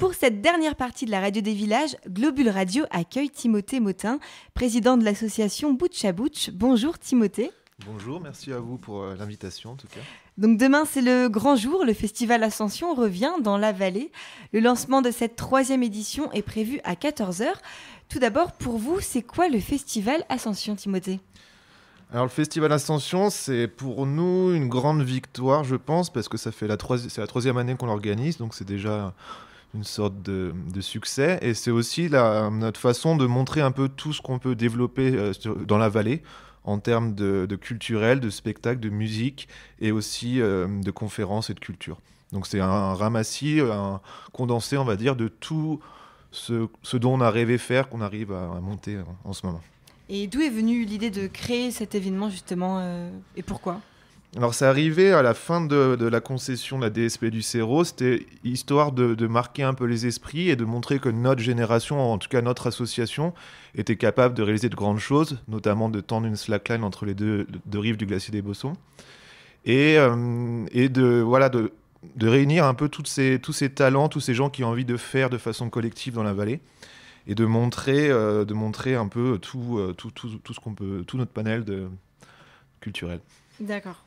Pour cette dernière partie de la Radio des Villages, Globule Radio accueille Timothée Motin, président de l'association Butch à Butch. Bonjour Timothée. Bonjour, merci à vous pour l'invitation en tout cas. Donc demain c'est le grand jour, le festival Ascension revient dans la vallée. Le lancement de cette 3e édition est prévu à 14h. Tout d'abord, pour vous, c'est quoi le festival Ascension, Timothée ? Alors le festival Ascension, c'est pour nous une grande victoire, je pense, parce que c'est la 3e année qu'on l'organise, donc c'est déjà une sorte de succès. Et c'est aussi notre façon de montrer un peu tout ce qu'on peut développer dans la vallée, en termes de culturel, de spectacle, de musique, et aussi de conférences et de culture. Donc c'est un ramassis, un condensé, on va dire, de tout ce dont on a rêvé faire, qu'on arrive à monter en ce moment. Et d'où est venue l'idée de créer cet événement justement et pourquoi ? Alors c'est arrivé à la fin de la concession de la DSP du Cerro, c'était histoire de marquer un peu les esprits et de montrer que notre génération, en tout cas notre association, était capable de réaliser de grandes choses, notamment de tendre une slackline entre les deux rives du glacier des Bossons, et de réunir un peu tous ces talents, tous ces gens qui ont envie de faire de façon collective dans la vallée, et de montrer un peu tout ce qu'on peut, tout notre panel culturel. D'accord.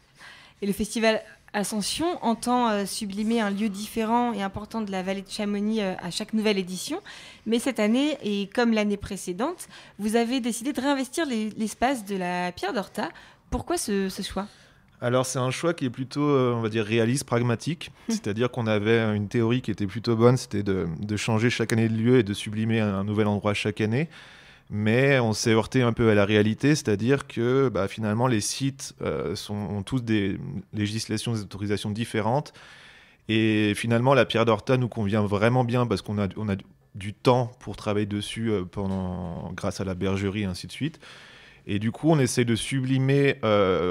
Et le festival Ascension entend sublimer un lieu différent et important de la vallée de Chamonix à chaque nouvelle édition. Mais cette année, et comme l'année précédente, vous avez décidé de réinvestir l'espace de la Pierre d'Horta. Pourquoi ce choix ? Alors c'est un choix qui est plutôt, on va dire, réaliste, pragmatique. C'est-à-dire qu'on avait une théorie qui était plutôt bonne, c'était de changer chaque année de lieu et de sublimer un nouvel endroit chaque année. Mais on s'est heurté un peu à la réalité, c'est-à-dire que finalement les sites ont tous des législations, des autorisations différentes. Et finalement la Pierre d'Horta nous convient vraiment bien parce qu'on a du temps pour travailler dessus grâce à la bergerie et ainsi de suite. Et du coup, on essaie de sublimer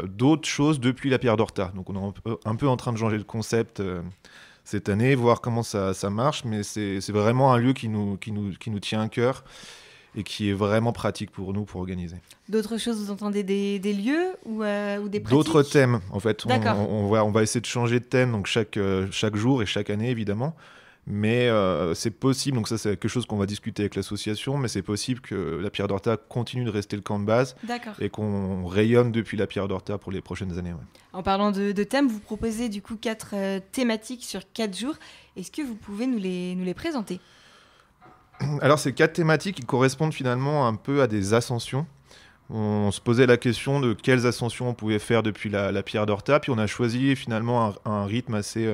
d'autres choses depuis la Pierre d'Horta. Donc, on est un peu en train de changer le concept cette année, voir comment ça marche. Mais c'est vraiment un lieu qui nous tient à cœur et qui est vraiment pratique pour nous pour organiser. D'autres choses, vous entendez des lieux ou des pratiques ? D'autres thèmes, en fait. D'accord. On va essayer de changer de thème donc chaque jour et chaque année, évidemment. Mais c'est possible, donc ça c'est quelque chose qu'on va discuter avec l'association, mais c'est possible que la Pierre d'Horta continue de rester le camp de base. D'accord. Et qu'on rayonne depuis la Pierre d'Horta pour les prochaines années. Ouais. En parlant de thèmes, vous proposez du coup 4 thématiques sur 4 jours. Est-ce que vous pouvez nous les présenter ? Alors ces 4 thématiques qui correspondent finalement un peu à des ascensions. On se posait la question de quelles ascensions on pouvait faire depuis la Pierre d'Horta, puis on a choisi finalement un rythme assez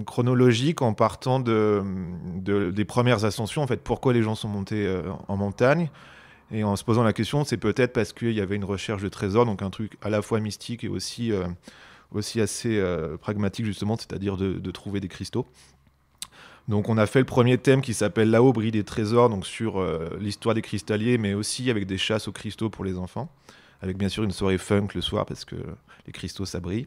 chronologique en partant des premières ascensions. En fait, pourquoi les gens sont montés en montagne, et en se posant la question, c'est peut-être parce qu'il y avait une recherche de trésors, donc un truc à la fois mystique et aussi assez pragmatique justement, c'est-à-dire de trouver des cristaux. Donc on a fait le premier thème qui s'appelle Là-haut brillent des trésors, donc sur l'histoire des cristalliers, mais aussi avec des chasses aux cristaux pour les enfants, avec bien sûr une soirée funk le soir parce que les cristaux ça brille.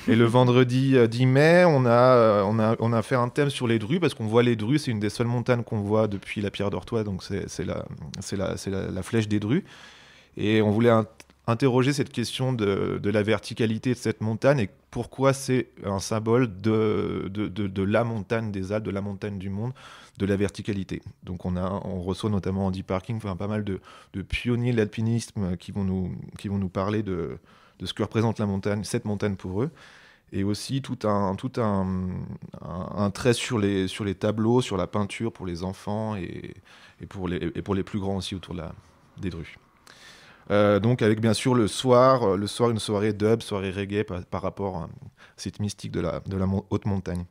Et le vendredi 10 mai, on a fait un thème sur les drues, parce qu'on voit les drues, c'est une des seules montagnes qu'on voit depuis la Pierre d'Horta, donc c'est la flèche des drues. Et on voulait interroger cette question de la verticalité de cette montagne et pourquoi c'est un symbole de la montagne des Alpes, de la montagne du monde, de la verticalité. Donc on reçoit notamment Andy Parking, pas mal de pionniers de l'alpinisme qui vont nous parler de ce que représente cette montagne pour eux, et aussi tout un trait sur les tableaux, sur la peinture pour les enfants et pour les plus grands aussi autour des drues. Donc avec bien sûr le soir une soirée dub, soirée reggae par rapport à cette mystique de la haute montagne.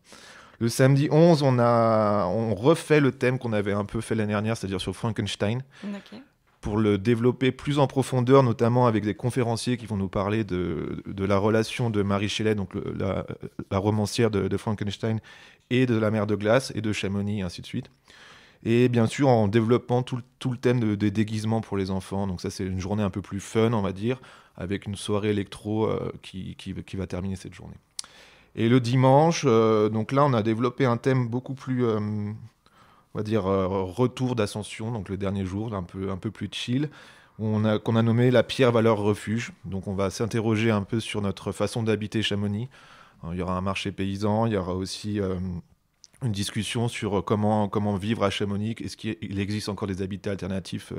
Le samedi 11, on refait le thème qu'on avait un peu fait l'année dernière, c'est-à-dire sur Frankenstein. Okay. Pour le développer plus en profondeur, notamment avec des conférenciers qui vont nous parler de la relation de Mary Shelley, donc la romancière de Frankenstein, et de la mer de glace, et de Chamonix, et ainsi de suite. Et bien sûr, en développant tout le thème des déguisements pour les enfants. Donc ça, c'est une journée un peu plus fun, on va dire, avec une soirée électro qui va terminer cette journée. Et le dimanche, donc là, on a développé un thème beaucoup plus... on va dire retour d'ascension, donc le dernier jour, un peu plus chill, qu'on a nommé la pierre valeur refuge. Donc on va s'interroger un peu sur notre façon d'habiter Chamonix. Il y aura un marché paysan, il y aura aussi une discussion sur comment vivre à Chamonix. Est-ce qu'il existe encore des habitats alternatifs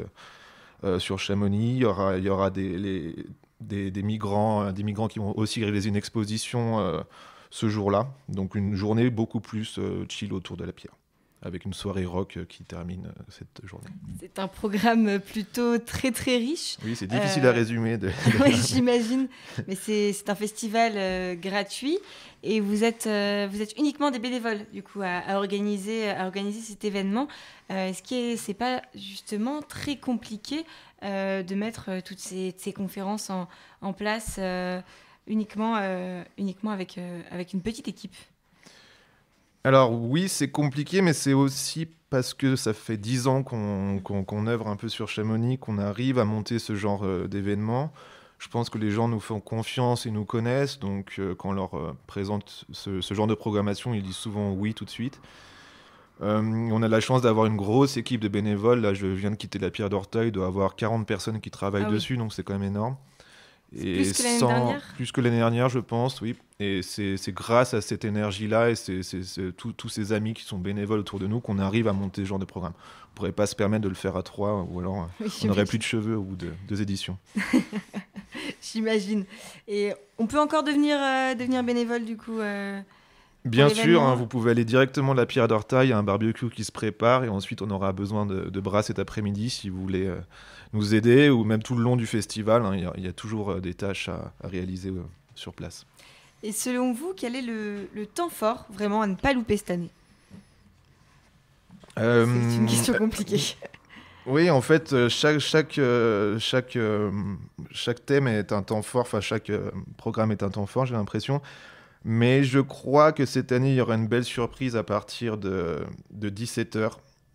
sur Chamonix? Il y aura des migrants qui vont aussi réaliser une exposition ce jour-là. Donc une journée beaucoup plus chill autour de la pierre, avec une soirée rock qui termine cette journée. C'est un programme plutôt très très riche. Oui, c'est difficile à résumer. Oui, j'imagine. Mais c'est un festival gratuit et vous êtes uniquement des bénévoles du coup à organiser cet événement. Est-ce que c'est pas justement très compliqué de mettre toutes ces conférences en place uniquement avec une petite équipe? Alors oui, c'est compliqué, mais c'est aussi parce que ça fait 10 ans qu'on œuvre un peu sur Chamonix, qu'on arrive à monter ce genre d'événement. Je pense que les gens nous font confiance et nous connaissent, donc quand on leur présente ce genre de programmation, ils disent souvent oui tout de suite. On a la chance d'avoir une grosse équipe de bénévoles. Là, je viens de quitter la Pierre d'Orteil, il doit y avoir 40 personnes qui travaillent dessus, donc c'est quand même énorme. Et plus que l'année dernière ? Plus que l'année dernière, je pense, oui. Et c'est grâce à cette énergie-là et tous ces amis qui sont bénévoles autour de nous qu'on arrive à monter ce genre de programme. On ne pourrait pas se permettre de le faire à 3, ou alors on n'aurait plus de cheveux au bout de 2 éditions. J'imagine. Et on peut encore devenir bénévole du coup Bien sûr, hein, vous pouvez aller directement de la Pierre d'Orteil, il y a un barbecue qui se prépare et ensuite on aura besoin de bras cet après-midi si vous voulez nous aider, ou même tout le long du festival, hein, il y a toujours des tâches à réaliser sur place. Et selon vous, quel est le temps fort vraiment à ne pas louper cette année ? C'est une question compliquée. Oui, en fait, chaque thème est un temps fort, enfin chaque programme est un temps fort, j'ai l'impression. Mais je crois que cette année, il y aura une belle surprise à partir de 17h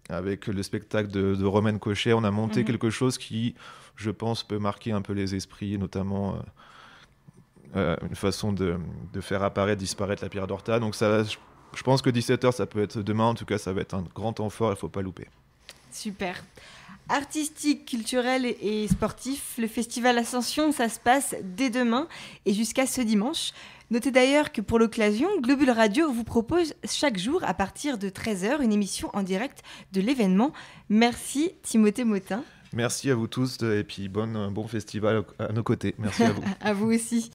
avec le spectacle de Romaine Cochet. On a monté quelque chose qui, je pense, peut marquer un peu les esprits, notamment une façon de faire apparaître, disparaître la Pierre d'Orta. Donc je pense que 17h, ça peut être demain. En tout cas, ça va être un grand temps fort, il ne faut pas louper. Super. Artistique, culturel et sportif, le festival Ascension, ça se passe dès demain et jusqu'à ce dimanche. Notez d'ailleurs que pour l'occasion, Globule Radio vous propose chaque jour à partir de 13h une émission en direct de l'événement. Merci Timothée Motin. Merci à vous tous et puis bon festival à nos côtés. Merci à vous. À vous aussi.